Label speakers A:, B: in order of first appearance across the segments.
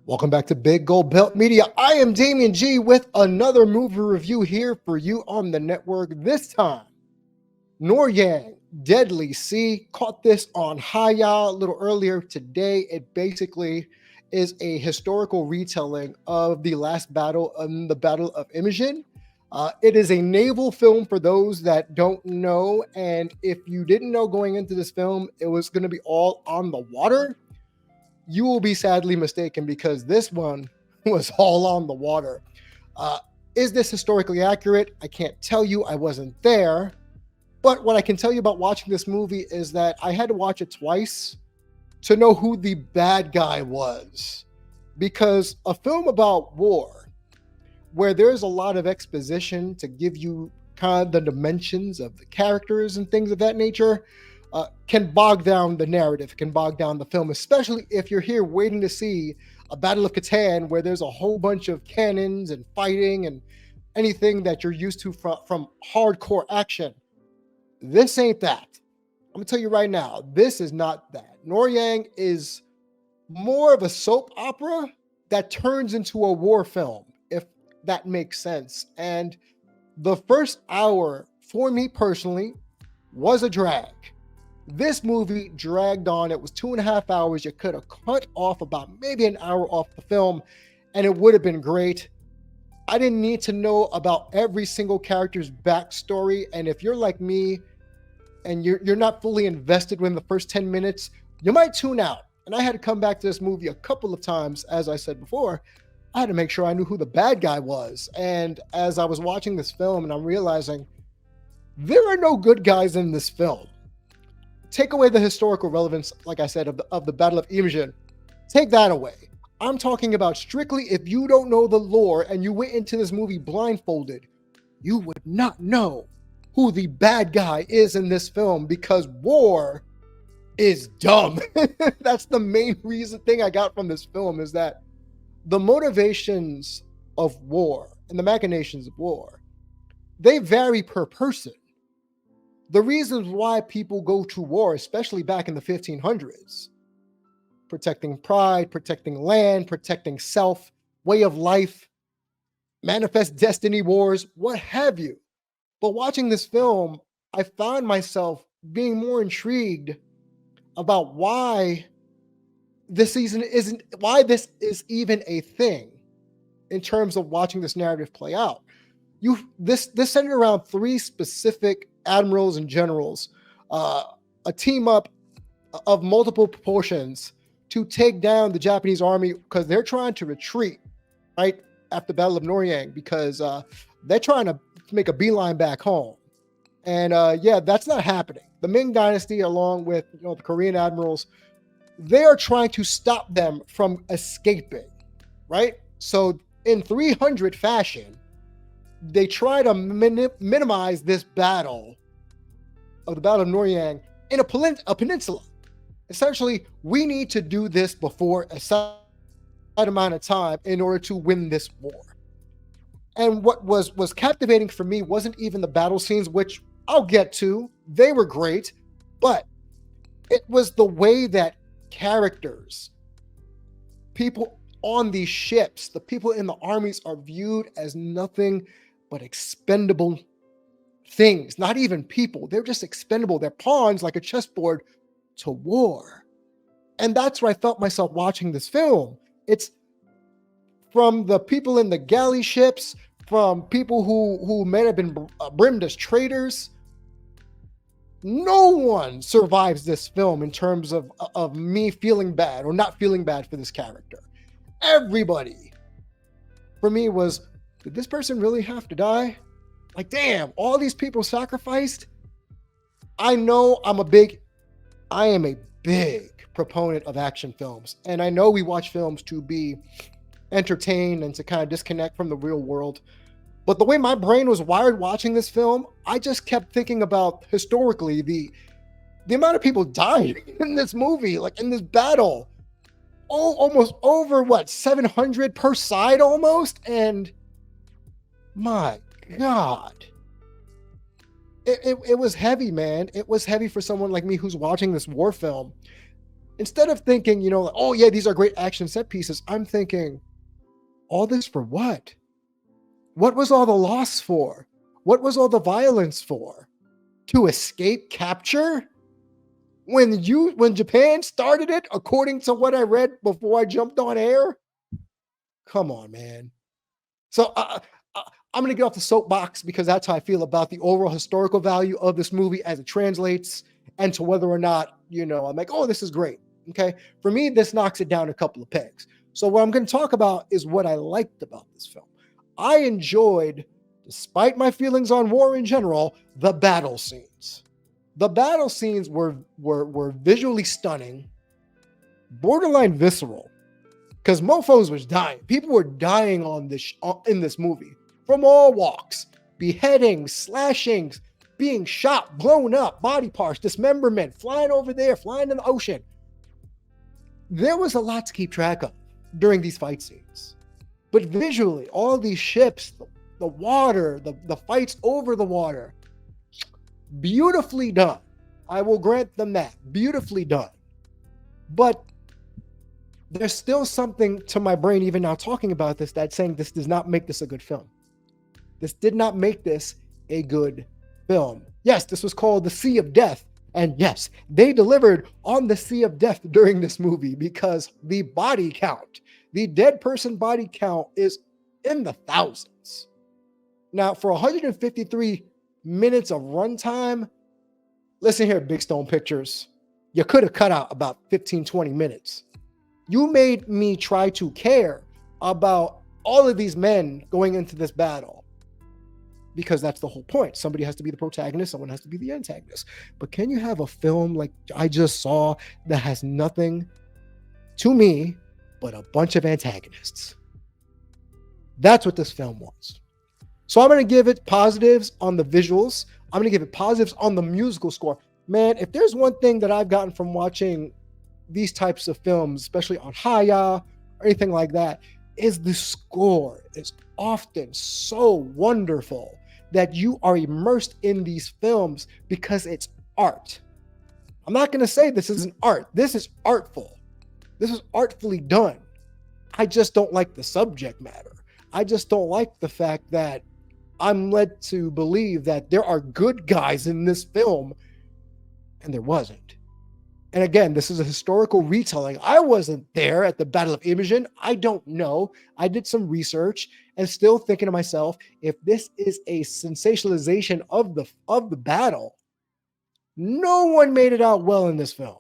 A: Welcome back to Big Gold Belt Media. I am Damien G with another movie review here for you on the network. This time, Noryang Deadly Sea caught this on Haya a little earlier today. It basically is a historical retelling of the last battle the Battle of Imjin. It is a naval film for those that don't know. And if you didn't know going into this film, it was going to be all on the water. You will be sadly mistaken because this one was all on the water. Is this historically accurate? I can't tell you. I wasn't there. But what I can tell you about watching this movie is that I had to watch it twice to know who the bad guy was. Because a film about war, where there's a lot of exposition to give you kind of the dimensions of the characters and things of that nature, can bog down the narrative, can bog down the film, especially if you're here waiting to see a Battle of Catan where there's a whole bunch of cannons and fighting and anything that you're used to from hardcore action. This ain't that. I'm gonna tell you right now, this is not that. Noryang is more of a soap opera that turns into a war film, if that makes sense. And the first hour, for me personally, was a drag. This movie dragged on. It was 2.5 hours. You could have cut off about maybe an hour off the film and it would have been great. I didn't need to know about every single character's backstory. And if you're like me and you're not fully invested within the first 10 minutes, you might tune out. And I had to come back to this movie a couple of times. As I said before, I had to make sure I knew who the bad guy was. And as I was watching this film and I'm realizing there are no good guys in this film. Take away the historical relevance, like I said, of the Battle of Imjin. Take that away. I'm talking about strictly if you don't know the lore and you went into this movie blindfolded, you would not know who the bad guy is in this film because war is dumb. That's the main thing I got from this film is that the motivations of war and the machinations of war, they vary per person. The reasons why people go to war, especially back in the 1500s, protecting pride, protecting land, protecting self, way of life, manifest destiny wars, what have you. But watching this film, I found myself being more intrigued about why this is even a thing in terms of watching this narrative play out. This centered around three specific admirals and generals, a team up of multiple proportions to take down the Japanese army because they're trying to retreat right after the Battle of Noryang because they're trying to make a beeline back home. And that's not happening. The Ming Dynasty, along with the Korean admirals, they are trying to stop them from escaping, right? So in 300 fashion, they try to minimize this battle of the Battle of Noryang in a peninsula. Essentially, we need to do this before a set amount of time in order to win this war. And what was captivating for me wasn't even the battle scenes, which I'll get to. They were great, but it was the way that characters, people on these ships, the people in the armies are viewed as nothing but expendable things, not even people. They're just expendable. They're pawns like a chessboard to war. And that's where I felt myself watching this film. It's from the people in the galley ships, from people who may have been brimmed as traitors. No one survives this film in terms of me feeling bad or not feeling bad for this character. Everybody, for me, was, did this person really have to die? Like, damn, all these people sacrificed. I know I am a big proponent of action films. And I know we watch films to be entertained and to kind of disconnect from the real world. But the way my brain was wired watching this film, I just kept thinking about historically the amount of people died in this movie, like in this battle. Oh, almost over 700 per side almost. And my God, it was heavy, man. It was heavy for someone like me who's watching this war film. Instead of thinking, like, oh yeah, these are great action set pieces, I'm thinking, all this for what? What was all the loss for? What was all the violence for? To escape capture? When Japan started it, according to what I read before I jumped on air? Come on, man. So I'm going to get off the soapbox because that's how I feel about the overall historical value of this movie as it translates, and to whether or not, I'm like, oh, this is great. Okay. For me, this knocks it down a couple of pegs. So what I'm going to talk about is what I liked about this film. I enjoyed, despite my feelings on war in general, the battle scenes. The battle scenes were visually stunning, borderline visceral, because mofos was dying. People were dying in this movie from all walks: beheadings, slashings, being shot, blown up, body parts, dismemberment, flying over there, flying in the ocean. There was a lot to keep track of during these fight scenes. But visually, all these ships, the water, the fights over the water, beautifully done. I will grant them that. Beautifully done. But there's still something to my brain, even now talking about this, that's saying this does not make this a good film. This did not make this a good film. Yes, this was called The Sea of Death. And yes, they delivered on the Sea of Death during this movie, because the body count, the dead person body count, is in the thousands. Now, for 153 minutes of runtime, listen here, Big Stone Pictures, you could have cut out about 15, 20 minutes. You made me try to care about all of these men going into this battle, because that's the whole point. Somebody has to be the protagonist, someone has to be the antagonist. But can you have a film like I just saw that has nothing, to me, but a bunch of antagonists? That's what this film was. So I'm going to give it positives on the visuals. I'm going to give it positives on the musical score. Man, if there's one thing that I've gotten from watching these types of films, especially on Haya or anything like that, is the score is often so wonderful that you are immersed in these films because it's art. I'm not going to say this isn't art. This is artful. This is artfully done. I just don't like the subject matter. I just don't like the fact that I'm led to believe that there are good guys in this film, and there wasn't. And again, this is a historical retelling. I wasn't there at the Battle of Imjin. I don't know. I did some research and still thinking to myself, if this is a sensationalization of the battle, no one made it out well in this film.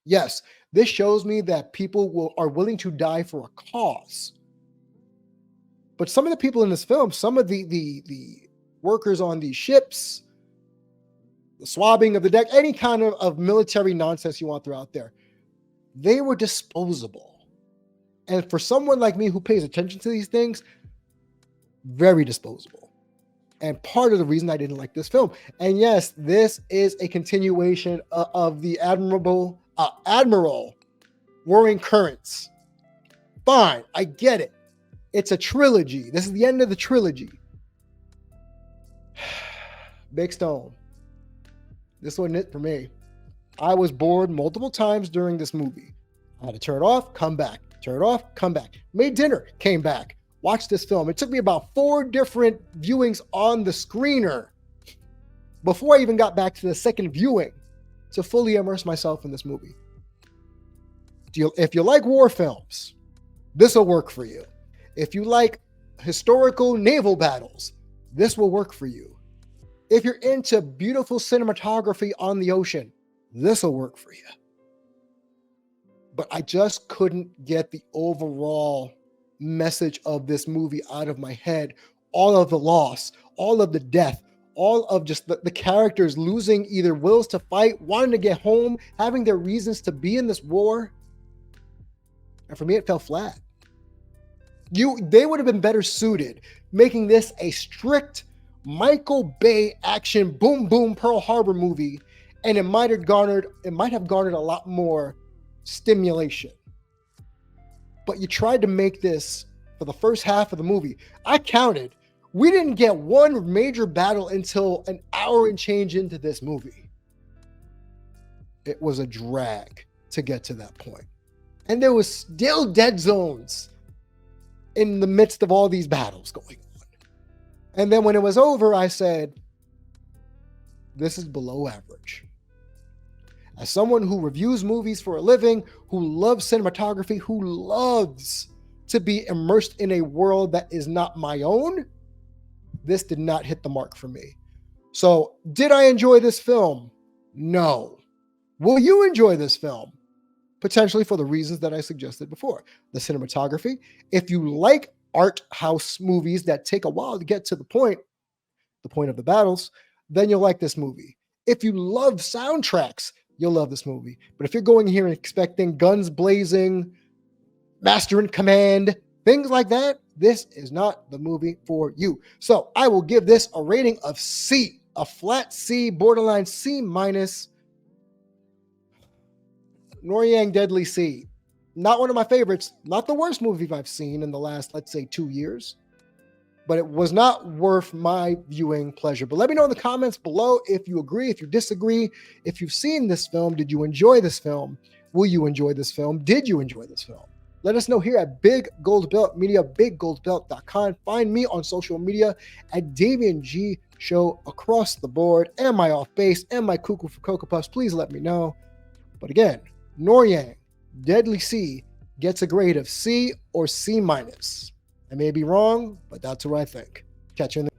A: Yes, this shows me that people are willing to die for a cause. But some of the people in this film, some of the workers on these ships, the swabbing of the deck, any kind of military nonsense you want to throw out there, they were disposable. And for someone like me who pays attention to these things, very disposable. And part of the reason I didn't like this film. And yes, this is a continuation of the Admiral Roaring Currents. Fine, I get it. It's a trilogy. This is the end of the trilogy. Big Stone. This wasn't it for me. I was bored multiple times during this movie. I had to turn it off, come back. Turn it off, come back. Made dinner, came back. Watched this film. It took me about 4 different viewings on the screener before I even got back to the second viewing to fully immerse myself in this movie. If you like war films, this will work for you. If you like historical naval battles, this will work for you. If you're into beautiful cinematography on the ocean, this will work for you. But I just couldn't get the overall message of this movie out of my head. All of the loss, all of the death, all of just the characters losing either wills to fight, wanting to get home, having their reasons to be in this war. And for me, it fell flat. They would have been better suited making this a strict Michael Bay action boom boom Pearl Harbor movie, and it might have garnered a lot more stimulation. But you tried to make this for the first half of the movie. I counted. We didn't get one major battle until an hour and change into this movie. it was a drag to get to that point. And there was still dead zones in the midst of all these battles going on. And then when it was over, I said, this is below average. As someone who reviews movies for a living, who loves cinematography, who loves to be immersed in a world that is not my own, this did not hit the mark for me. So, did I enjoy this film? No. Will you enjoy this film? Potentially for the reasons that I suggested before. The cinematography. If you like art house movies that take a while to get to the point of the battles, then you'll like this movie. If you love soundtracks, you'll love this movie. But if you're going here and expecting guns blazing, master in command, things like that, this is not the movie for you. So I will give this a rating of C, a flat C, borderline C minus. Noryang Deadly Sea. Not one of my favorites, not the worst movie I've seen in the last, let's say, 2 years. But it was not worth my viewing pleasure. But let me know in the comments below if you agree, if you disagree, if you've seen this film. Did you enjoy this film? Will you enjoy this film? Did you enjoy this film? Let us know here at Big Gold Belt Media, biggoldbelt.com. Find me on social media at Damien G Show across the board, and my off base, and my Cuckoo for Cocoa Puffs. Please let me know. But again, Noryang Deadly Sea gets a grade of C or C minus. I may be wrong, but that's what I think. Catch you in the